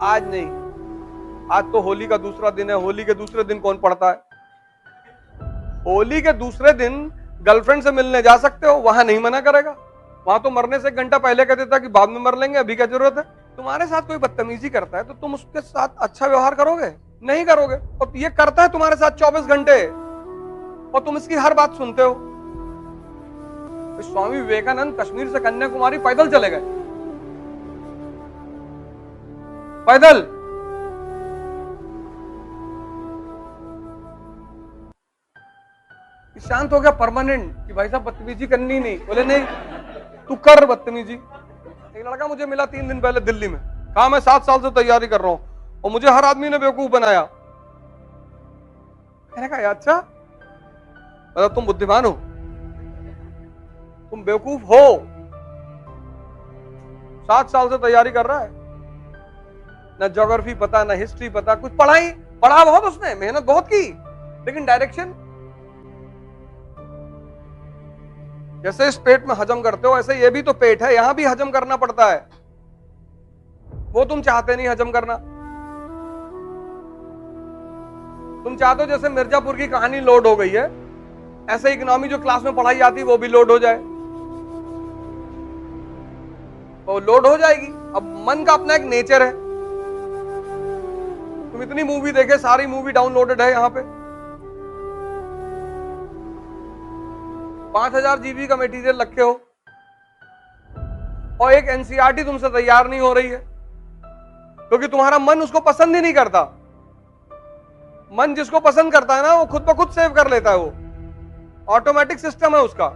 आज नहीं, आज तो होली का दूसरा दिन है। होली के दूसरे दिन कौन पढ़ता है? होली के दूसरे दिन गर्लफ्रेंड से मिलने जा सकते हो, वहां नहीं मना करेगा। वहां तो मरने से 1 घंटा पहले कह देता कि बाद में मर लेंगे, अभी क्या जरूरत है। तुम्हारे साथ कोई बदतमीजी करता है तो तुम उसके साथ अच्छा व्यवहार करोगे? नहीं करोगे। और ये करता है तुम्हारे साथ 24 घंटे और तुम इसकी हर बात सुनते हो। स्वामी विवेकानंद कश्मीर से कन्याकुमारी पैदल चले गए, पैदल। शांत हो गया परमानेंट कि भाई साहब बदतमीजी करनी नहीं। बोले नहीं, तू कर बदतमीजी। एक लड़का मुझे मिला 3 दिन पहले दिल्ली में, कहा मैं 7 साल से तैयारी कर रहा हूं और मुझे हर आदमी ने बेवकूफ बनाया। मैंने कहा अच्छा, मतलब तुम बुद्धिमान हो, तुम बेवकूफ हो। 7 साल से तैयारी कर रहा है, ना ज्योग्राफी पता, ना हिस्ट्री पता, कुछ पढ़ा बहुत उसने, मेहनत बहुत की, लेकिन डायरेक्शन। जैसे इस पेट में हजम करते हो, ऐसे ये भी तो पेट है, यहां भी हजम करना पड़ता है। वो तुम चाहते नहीं हजम करना। तुम चाहते हो जैसे मिर्जापुर की कहानी लोड हो गई है, ऐसे इकोनॉमी जो क्लास में पढ़ाई जाती है वो भी लोड हो जाए, वो लोड हो जाएगी। अब मन का अपना एक नेचर है। तुम इतनी मूवी देखे, सारी मूवी डाउनलोडेड है यहां पे, 5000 जीबी का मटेरियल रखे हो और एक एनसीईआरटी तुमसे तैयार नहीं हो रही है क्योंकि तुम्हारा मन उसको पसंद ही नहीं करता। मन जिसको पसंद करता है ना, वो खुद ब खुद सेव कर लेता है, वो ऑटोमेटिक सिस्टम है उसका।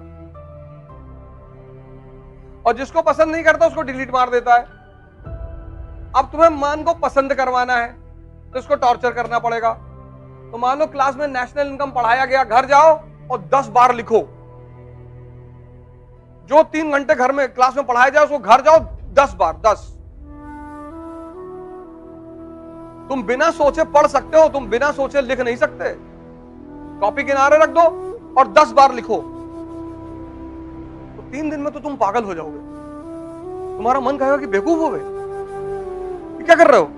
और जिसको पसंद नहीं करता उसको डिलीट मार देता है। अब तुम्हें मन को पसंद करवाना है तो इसको टॉर्चर करना पड़ेगा। तो मान लो क्लास में नेशनल इनकम पढ़ाया गया, घर जाओ और 10 बार लिखो। जो 3 घंटे घर में क्लास में पढ़ाया जाए उसको घर जाओ 10 बार, 10। तुम बिना सोचे पढ़ सकते हो, तुम बिना सोचे लिख नहीं सकते। कॉपी किनारे रख दो और 10 बार लिखो, तो 3 दिन में तो तुम पागल हो जाओगे। तुम्हारा मन कहेगा कि बेवकूफ हो गए, क्या कर रहे हो।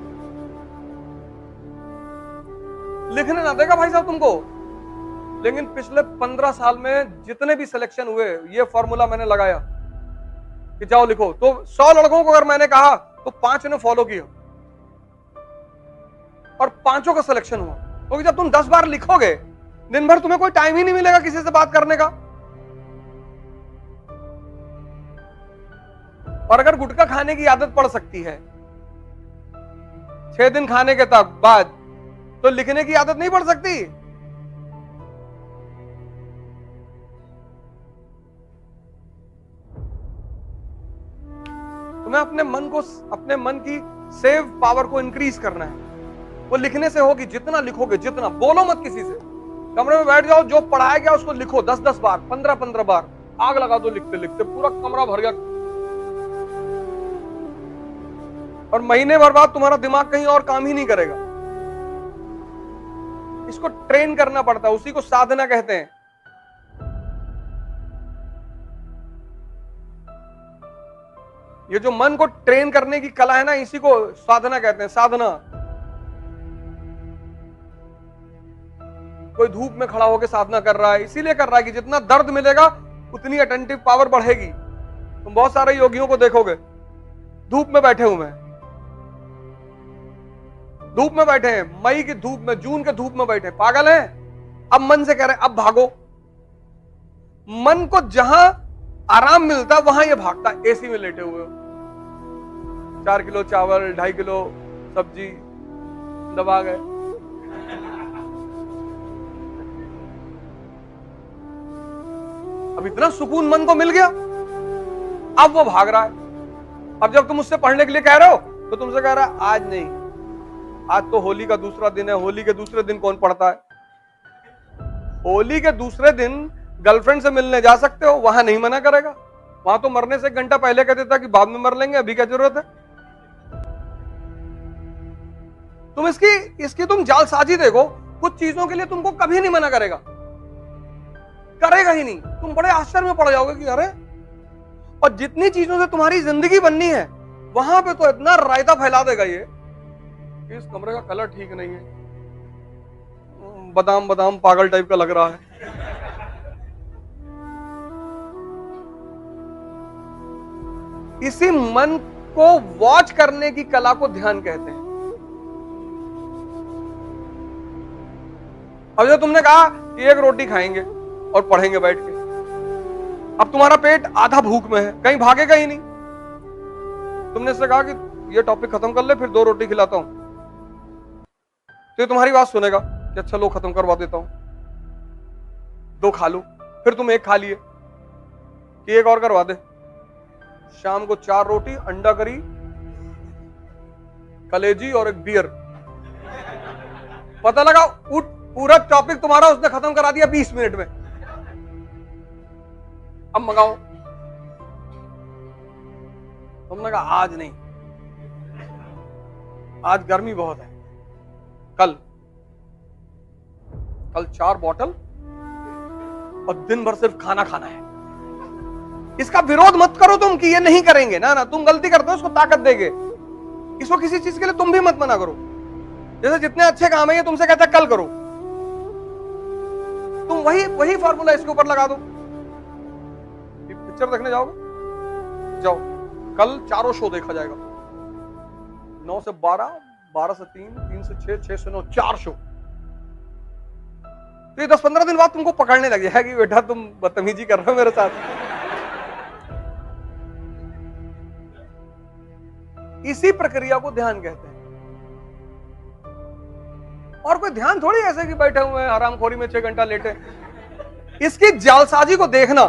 लिखने ना देगा भाई साहब तुमको। लेकिन पिछले 15 साल में जितने भी सिलेक्शन हुए, ये फॉर्मूला मैंने लगाया कि जाओ लिखो, तो 100 लड़कों को अगर मैंने कहा तो 5 ने फॉलो किया और 5 का सिलेक्शन हुआ। क्योंकि जब तुम 10 बार लिखोगे, दिन भर तुम्हें कोई टाइम ही नहीं मिलेगा किसी से बात करने का। और अगर गुटखा खाने की आदत पड़ सकती है 6 दिन खाने के बाद, तो लिखने की आदत नहीं पड़ सकती। तुम्हें अपने मन की सेव पावर को इंक्रीज करना है। वो लिखने से होगी, जितना लिखोगे, जितना। बोलो मत किसी से, कमरे में बैठ जाओ, जो पढ़ाया गया उसको लिखो 10-10 बार, 15-15 बार। आग लगा दो लिखते लिखते, पूरा कमरा भर गया। और महीने भर बाद तुम्हारा दिमाग कहीं और काम ही नहीं करेगा। इसको ट्रेन करना पड़ता है, उसी को साधना कहते हैं। ये जो मन को ट्रेन करने की कला है ना, इसी को साधना कहते हैं, साधना। कोई धूप में खड़ा होकर साधना कर रहा है, इसीलिए कर रहा है कि जितना दर्द मिलेगा उतनी अटेंटिव पावर बढ़ेगी। तुम बहुत सारे योगियों को देखोगे धूप में बैठे हुए हैं, धूप में बैठे हैं, मई की धूप में, जून के धूप में बैठे, पागल हैं। अब मन से कह रहे हैं अब भागो। मन को जहां आराम मिलता है वहां ये भागता है। एसी में लेटे हुए हो, 4 किलो चावल, 2.5 किलो सब्जी दबा गए। अब इतना सुकून मन को मिल गया, अब वो भाग रहा है। अब जब तुम उससे पढ़ने के लिए कह रहे हो तो तुमसे कह रहा है आज नहीं, आज तो होली का दूसरा दिन है। होली के दूसरे दिन कौन पढ़ता है? होली के दूसरे दिन गर्लफ्रेंड से मिलने जा सकते हो, वहां नहीं मना करेगा। वहां तो मरने से 1 घंटा पहले कह देता कि बाद में मर लेंगे, अभी क्या जरूरत है। तुम इसकी तुम जालसाजी देखो। कुछ चीजों के लिए तुमको कभी नहीं मना करेगा, करेगा ही नहीं। तुम बड़े आश्चर्य में पड़ जाओगे कि अरे। और जितनी चीजों से तुम्हारी जिंदगी बननी है, वहां पे तो इतना रायता फैला देगा ये कि इस कमरे का कलर ठीक नहीं है, बादाम बादाम पागल टाइप का लग रहा है। इसी मन को वॉच करने की कला को ध्यान कहते हैं। अब जो तुमने कहा कि एक रोटी खाएंगे और पढ़ेंगे बैठ के, अब तुम्हारा पेट आधा भूख में है, कहीं भागेगा ही नहीं। तुमने इससे कहा कि ये टॉपिक खत्म कर ले, फिर 2 रोटी खिलाता हूं, तो ये तुम्हारी बात सुनेगा कि अच्छा लो खत्म करवा देता हूं, 2 खा लो, फिर तुम 1 खा लिए कि 1 और करवा दे। शाम को 4 रोटी, अंडा करी, कलेजी और एक बियर। पता लगा पूरा टॉपिक तुम्हारा उसने खत्म करा दिया 20 मिनट में। अब मंगाओ। तुमने कहा आज नहीं, आज गर्मी बहुत है, कल 4 बॉटल और दिन भर सिर्फ खाना खाना है। इसका विरोध मत करो तुम कि ये नहीं करेंगे, ना ना, तुम गलती करते हो, उसको ताकत देंगे। इसको किसी चीज के लिए तुम भी मत मना करो। जैसे जितने अच्छे काम है ये तुमसे कहता है कल करो, तुम वही फार्मूला इसके ऊपर लगा दो। पिक्चर देखने जाओगे, जाओ, कल 4 शो देखा जाएगा, 9 से 12, 12 से 3, 3 से 6, 6 से 9, 4 शो। तो ये 10-15 दिन बाद तुमको पकड़ने लग जाएगा कि बेटा तुम बदतमीजी कर रहे हो मेरे साथ। इसी प्रक्रिया को ध्यान कहते हैं। और कोई ध्यान थोड़ी ऐसे कि बैठे हुए हैं हरामखोरी में 6 घंटा लेटे। इसकी जालसाजी को देखना।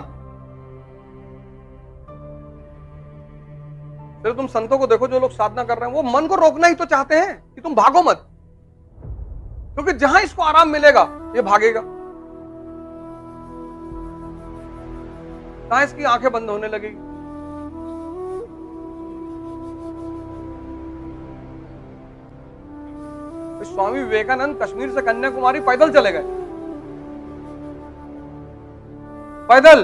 फिर तुम संतों को देखो जो लोग साधना कर रहे हैं, वो मन को रोकना ही तो चाहते हैं कि तुम भागो मत, क्योंकि जहां इसको आराम मिलेगा ये भागेगा। कहां इसकी आंखें बंद होने लगेगी। स्वामी विवेकानंद कश्मीर से कन्याकुमारी पैदल चले गए, पैदल।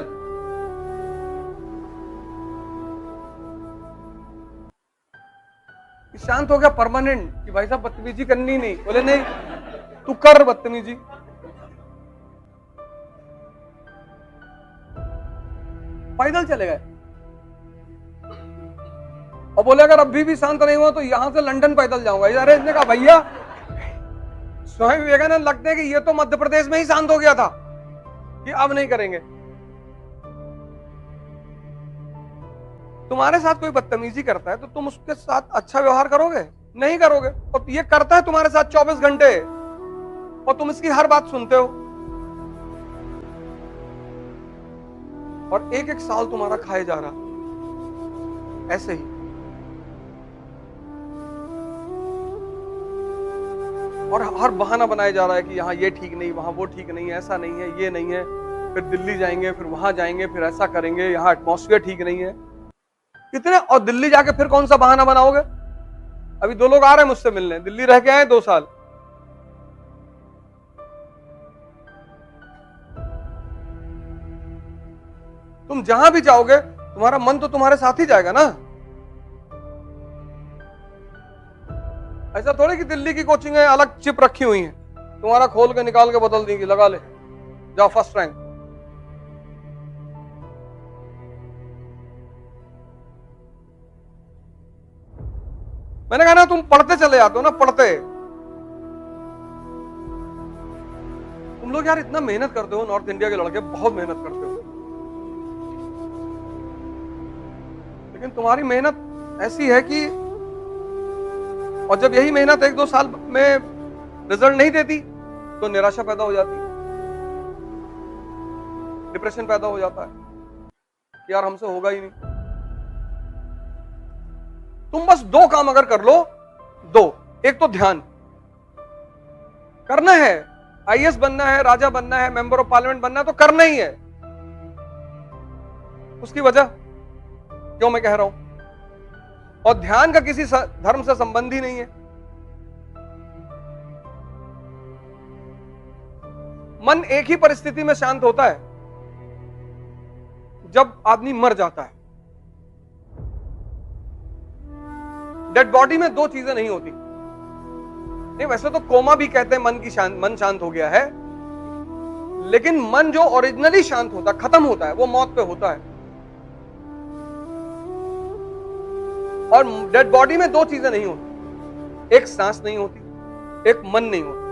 शांत हो गया परमानेंट कि भाई साहब बदतमीजी करनी नहीं। बोले नहीं, तू कर बदतमीजी। पैदल चले गए और बोले अगर अभी भी शांत नहीं हुआ तो यहां से लंदन पैदल जाऊंगा। अरे इसने कहा भैया, स्वामी विवेकानंद लगते हैं कि ये तो मध्य प्रदेश में ही शांत हो गया था कि अब नहीं करेंगे। तुम्हारे साथ कोई बदतमीजी करता है तो तुम उसके साथ अच्छा व्यवहार करोगे? नहीं करोगे। और ये करता है तुम्हारे साथ 24 घंटे और तुम इसकी हर बात सुनते हो, और 1-1 साल तुम्हारा खाए जा रहा ऐसे ही। और हर बहाना बनाया जा रहा है कि यहाँ ये ठीक नहीं, वहां वो ठीक नहीं, ऐसा नहीं है, ये नहीं है, फिर दिल्ली जाएंगे, फिर वहां जाएंगे, फिर ऐसा करेंगे, यहाँ एटमॉस्फेयर ठीक नहीं है। कितने, और दिल्ली जाके फिर कौन सा बहाना बनाओगे? अभी 2 लोग आ रहे हैं मुझसे मिलने, दिल्ली रह के आए 2 साल। तुम जहां भी जाओगे तुम्हारा मन तो तुम्हारे साथ ही जाएगा ना। ऐसा थोड़ी कि दिल्ली की कोचिंग है अलग चिप रखी हुई है, तुम्हारा खोल के निकाल के बदल देंगे, लगा ले जाओ फर्स्ट रैंक। मैंने कहा ना तुम पढ़ते चले जाते हो ना, पढ़ते। तुम लोग यार इतना मेहनत करते हो, नॉर्थ इंडिया के लड़के बहुत मेहनत करते हो, लेकिन तुम्हारी मेहनत ऐसी है कि, और जब यही मेहनत 1-2 साल में रिजल्ट नहीं देती तो निराशा पैदा हो जाती, डिप्रेशन पैदा हो जाता है कि यार हमसे होगा ही नहीं। तुम बस 2 काम अगर कर लो, 2, एक तो ध्यान करना है, आईएएस बनना है, राजा बनना है, मेंबर ऑफ पार्लियामेंट बनना है तो करना ही है। उसकी वजह क्यों मैं कह रहा हूं, और ध्यान का किसी धर्म से संबंध ही नहीं है। मन एक ही परिस्थिति में शांत होता है, जब आदमी मर जाता है। डेड बॉडी में 2 चीजें नहीं होती, नहीं, वैसे तो कोमा भी कहते हैं मन शांत हो गया है, लेकिन मन जो ओरिजिनली शांत होता, खत्म होता है, वो मौत पे होता है। और डेड बॉडी में दो चीजें नहीं होती, एक सांस नहीं होती, एक मन नहीं होता।